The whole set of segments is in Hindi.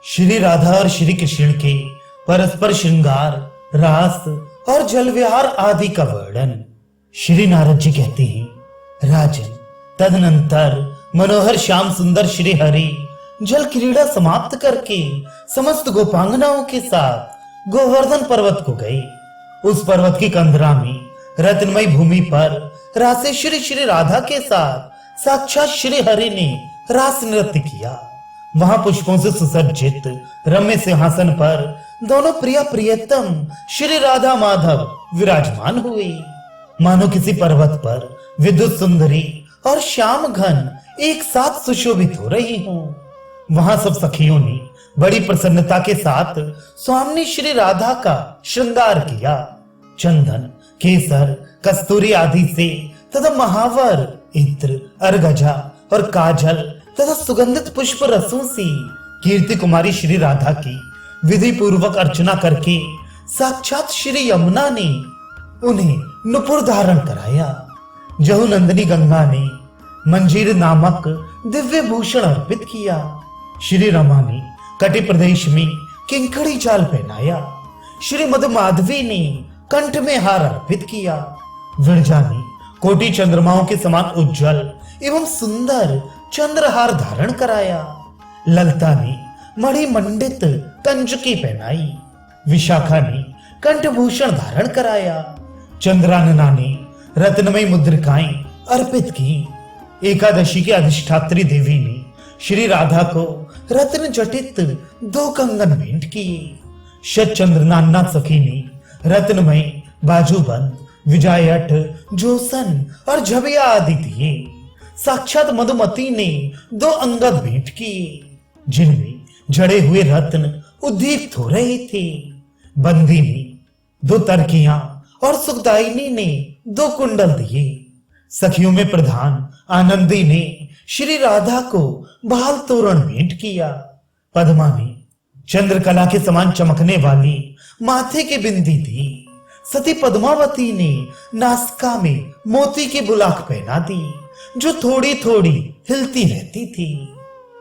श्री राधा और श्री कृष्ण के परस्पर श्रृंगार, रास और जल विहार आदि का वर्णन श्री नारद जी कहते हैं, राजन, तदनंतर मनोहर श्याम सुंदर श्री हरि जल क्रीड़ा समाप्त करके समस्त गोपांगनाओं के साथ गोवर्धन पर्वत को गए। उस पर्वत की कंदरा में रत्नमयी भूमि पर रासेश्वरी श्री राधा के साथ साक्षात श्री हरि ने रास नृत्य किया। वहां पुष्पों से सुसज्जित रम्य सिंहासन पर दोनों प्रिय प्रियतम श्री राधा माधव विराजमान हुए। मानो किसी पर्वत पर विद्युत सुंदरी और श्याम घन एक साथ सुशोभित हो रही हों। वहां सब सखियों ने बड़ी प्रसन्नता के साथ स्वामी श्री राधा का श्रृंगार किया। चंदन, केसर, कस्तूरी आदि से तथा महावर, इत्र, अर्गजा और काजल तथा सुगंधित पुष्प रसों से कीर्ति कुमारी श्री राधा की विधि पूर्वक अर्चना करके साक्षात श्री यमुना ने उन्हें नुपुर धारण कराया। जहु नंदिनी गंगा ने मंजीर नामक दिव्य भूषण अर्पित किया। श्री रमा ने कटि प्रदेश में किंकड़ी चाल पहनाया। श्री मधु माधवी ने कंठ में हार अर्पित किया। विरजा ने कोटि चंद्रमाओं के समान उज्जवल एवं सुंदर चंद्रहार धारण कराया। ललता ने मणि मंडित कंजकी पहनाई। विशाखा ने कंठभूषण धारण कराया। चंद्रानना ने रत्नमयी मुद्रिकाएं अर्पित की। एकादशी की अधिष्ठात्री देवी ने श्री राधा को रत्न जटित 2 कंगन भेंट किए। शतचंद्र नाना सखी ने रत्नमय बाजूबंद, विजायठ, जोसन और झबिया आदि दिए। साक्षात मधुमती ने 2 अंगद भेंट किए, जिनमें जड़े हुए रत्न उद्दीप्त हो रहे थे। बंदी ने 2 तरकियां और सुखदायिनी ने 2 कुंडल दिए। सखियों में प्रधान आनंदी ने श्री राधा को बाल तोरण भेंट किया। पद्मा ने चंद्रकला के समान चमकने वाली माथे की बिंदी दी। सती पद्मावती ने नासिका में मोती की बुलाक पहना दी, जो थोड़ी थोड़ी हिलती रहती थी।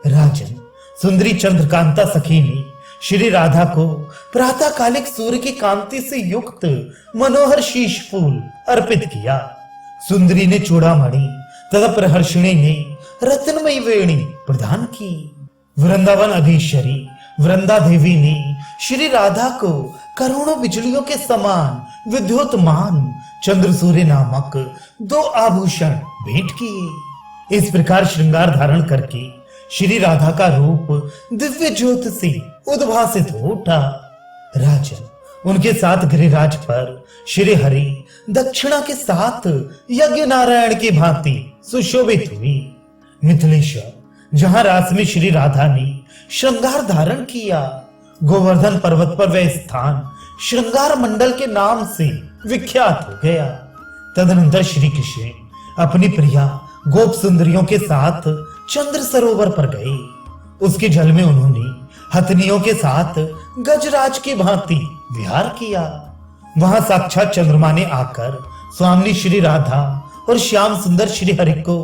राजन, सुंदरी चंद्रकांता सखी ने श्री राधा को प्रातःकालिक सूर्य की कांति से युक्त मनोहर शीश फूल अर्पित किया। सुंदरी ने चूड़ामणि तथा प्रहर्षिणी ने रत्नमयी वेणी प्रदान की। वृंदावन अधीश्वरी वृंदा देवी ने श्री राधा को करोड़ों बिजलियों के समान विद्युतमान चंद्र सूर्य नामक 2 आभूषण भेंट किए। इस प्रकार श्रृंगार धारण करके श्री राधा का रूप दिव्य ज्योत से उद्भासित हो उठा। राजन, उनके साथ गिरिराज पर श्री हरि दक्षिणा के साथ यज्ञ नारायण की भांति सुशोभित हुई। मिथिलेश्वर, जहां रास में श्री राधा ने श्रृंगार धारण किया, गोवर्धन पर्वत पर वह स्थान श्रृंगार मंडल के नाम से विख्यात हो गया। तदनंतर श्री कृष्ण अपनी प्रिया गोप सुंदरियों के साथ चंद्र सरोवर पर गए। उसके जल में उन्होंने हथनियों के साथ गजराज की भांति विहार किया। वहां साक्षात चंद्रमा ने आकर स्वामी श्री राधा और श्याम सुंदर श्री हरि को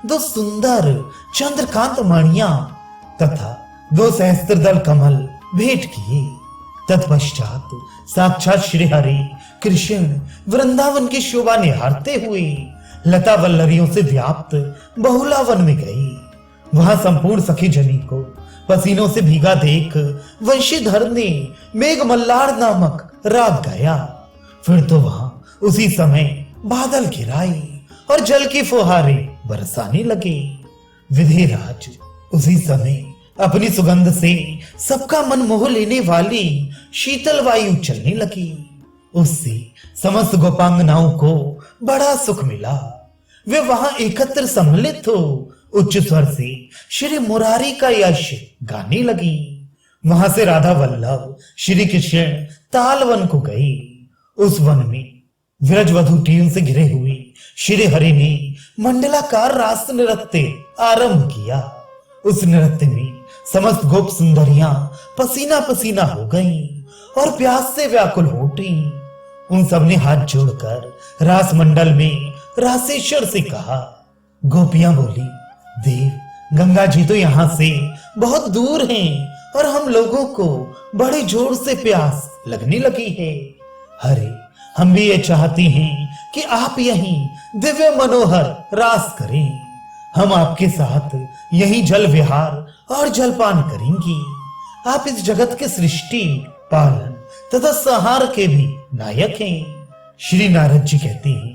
2 सुंदर चंद्रकांत मणियां तथा 2 सहस्त्रदल कमल भेंट किए। तत्पश्चात साक्षात श्री हरि कृष्ण वृंदावन की शोभा निहारते हुए लता वल्लरियों से व्याप्त बहुलावन में गए। वहां संपूर्ण सखी जनी को पसीनों से भीगा देख वंशीधर ने मेघ मल्लार नामक राग गाया। फिर तो वहां उसी समय बादल घिराए और जल की फुहारें बरसाने लगे। विधिराज उसी समय अपनी सुगंध से सबका मन मोह लेने वाली शीतल वायु चलने लगी। उससे समस्त गोपांगनाओं को बड़ा सुख मिला। वे वहां एकत्र सम्मिलित हो उच्च स्वर से श्री मुरारी का यश गाने लगी। वहां से राधा वल्लभ श्री कृष्ण तालवन को गए। उस वन में विरजवधु टीम से घिरे हुए श्री हरि ने मंडलाकार रास नृत्य आरंभ किया। उस नृत्य में समस्त गोप सुंदरियां पसीना पसीना हो गईं और प्यास से व्याकुल हो उठी। उन सब ने हाथ जोड़कर रास मंडल में रासेश्वर से कहा। गोपियां बोली, देव, गंगा जी तो यहाँ से बहुत दूर हैं और हम लोगों को बड़े जोर से प्यास लगने लगी है। अरे हम भी ये चाहती हैं कि आप यहीं दिव्य मनोहर रास करें। हम आपके साथ यहीं जल विहार और जलपान करेंगी। आप इस जगत के सृष्टि, पालन तथा संहार के भी नायक हैं। श्री नारद जी कहते हैं,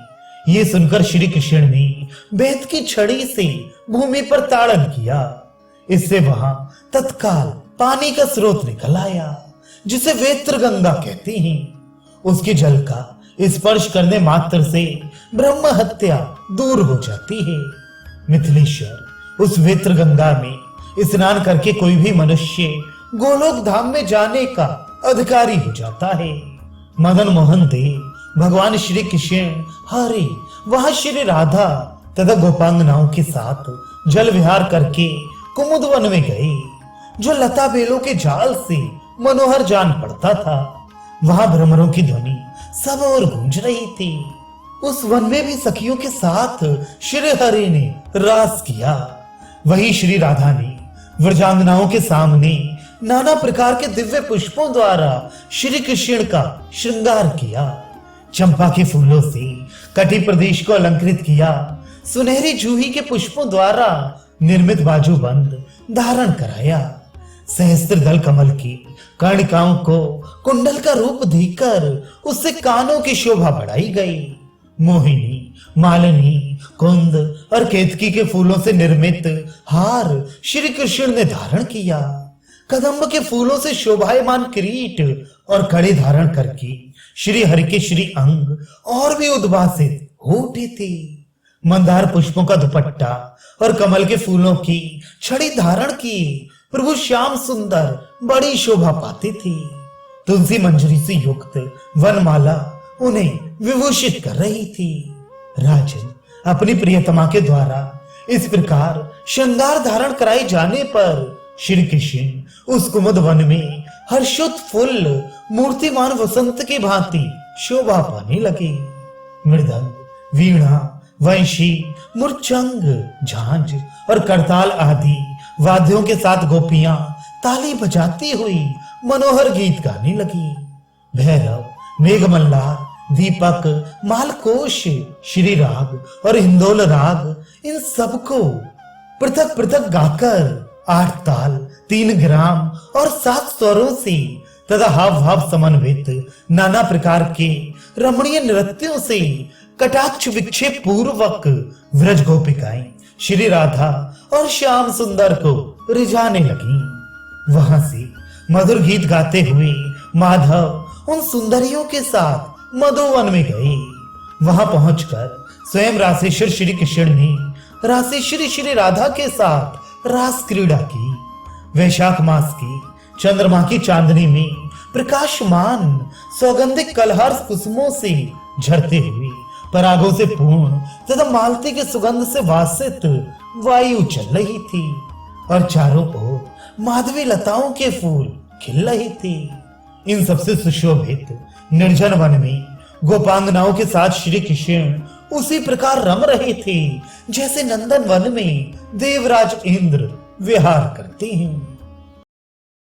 ये सुनकर श्री कृष्ण ने बेत की छड़ी से भूमि पर ताड़न किया। इससे वहां तत्काल पानी का स्रोत निकल आया, जिसे वेत्र गंगा कहते हैं। उसके जल का स्पर्श करने मात्र से ब्रह्म हत्या दूर हो जाती है। मिथिलेश्वर, उस वेत्र गंगा में स्नान करके कोई भी मनुष्य गोलोक धाम में जाने का अधिकारी हो जाता है। मदन मोहन देव, भगवान श्री कृष्ण, हरे वहां श्री राधा तथा गोपांगनाओं के साथ जल विहार करके कुमुद वन में गए, जो लता बेलों के जाल से मनोहर जान पड़ता था। वहां भ्रमरों की ध्वनि सब ओर गूंज रही थी। उस वन में भी सखियों के साथ श्री हरि ने रास किया। वहीं श्री राधा ने व्रजांगनाओं के सामने नाना प्रकार के दिव्य पुष्पों द्वारा श्री कृष्ण का श्रृंगार किया। चंपा के फूलों से कटी प्रदेश को अलंकृत किया। सुनहरी जूही के पुष्पों द्वारा निर्मित बाजूबंद धारण कराया। सहस्त्र दल कमल की कर्णिकाओं को कुंडल का रूप देकर उससे कानों की शोभा बढ़ाई गई। मोहिनी, मालिनी, कुंद और केतकी के फूलों से निर्मित हार श्री कृष्ण ने धारण किया। कदम्ब के फूलों से शोभायमान किरीट और कड़े धारण करके श्री हरि के श्री अंग और भी उद्भासित हो उठे थे। मंदार पुष्पों का दुपट्टा और कमल के फूलों की छड़ी धारण की प्रभु श्याम सुंदर बड़ी शोभा पाती थी। तुलसी मंजरी से युक्त वनमाला उन्हें विभूषित कर रही थी। राजन, अपनी प्रियतमा के द्वारा इस प्रकार श्रृंगार धारण कराए जाने पर श्री कृष्ण उस कुमुद वन में हर्षोत्फुल्ल मूर्तिमान वसंत की भांति शोभा पाने लगे। मृदंग, वीणा, वंशी, मुरचंग, झांझ और करताल आदि वाद्यों के साथ गोपियां ताली बजाती हुई मनोहर गीत गाने लगी। भैरव, मेघमल्लार, दीपक, मालकोश, श्री राग और हिंदोल राग, इन सबको पृथक पृथक गाकर 8 ताल, 3 ग्राम और 7 स्वरों से तथा हाव भाव समन्वित नाना प्रकार के रमणीय नृत्यों से कटाक्ष विक्षेप पूर्वक व्रज गोपिकाएं श्री राधा और श्याम सुंदर को रिझाने लगी। वहां से मधुर गीत गाते हुए माधव उन सुंदरियों के साथ मधुवन में गए। वहां पहुंचकर स्वयं रासेश्वर श्री कृष्ण ने रासेश्वरी श्री राधा के साथ रास क्रीड़ा की। वैशाख मास की चंद्रमा की चांदनी में प्रकाशमान सौगंधिक कलहार कुसुमों से झरते हुए परागों से पूर्ण तथा मालती के सुगंध से वासित वायु चल रही थी और चारों ओर माधवी लताओं के फूल खिल रहे थे। इन सबसे सुशोभित निर्जन वन में गोपांगनाओं के साथ श्री कृष्ण उसी प्रकार रम रहे थे जैसे नंदन वन में देवराज इंद्र विहार करते हैं।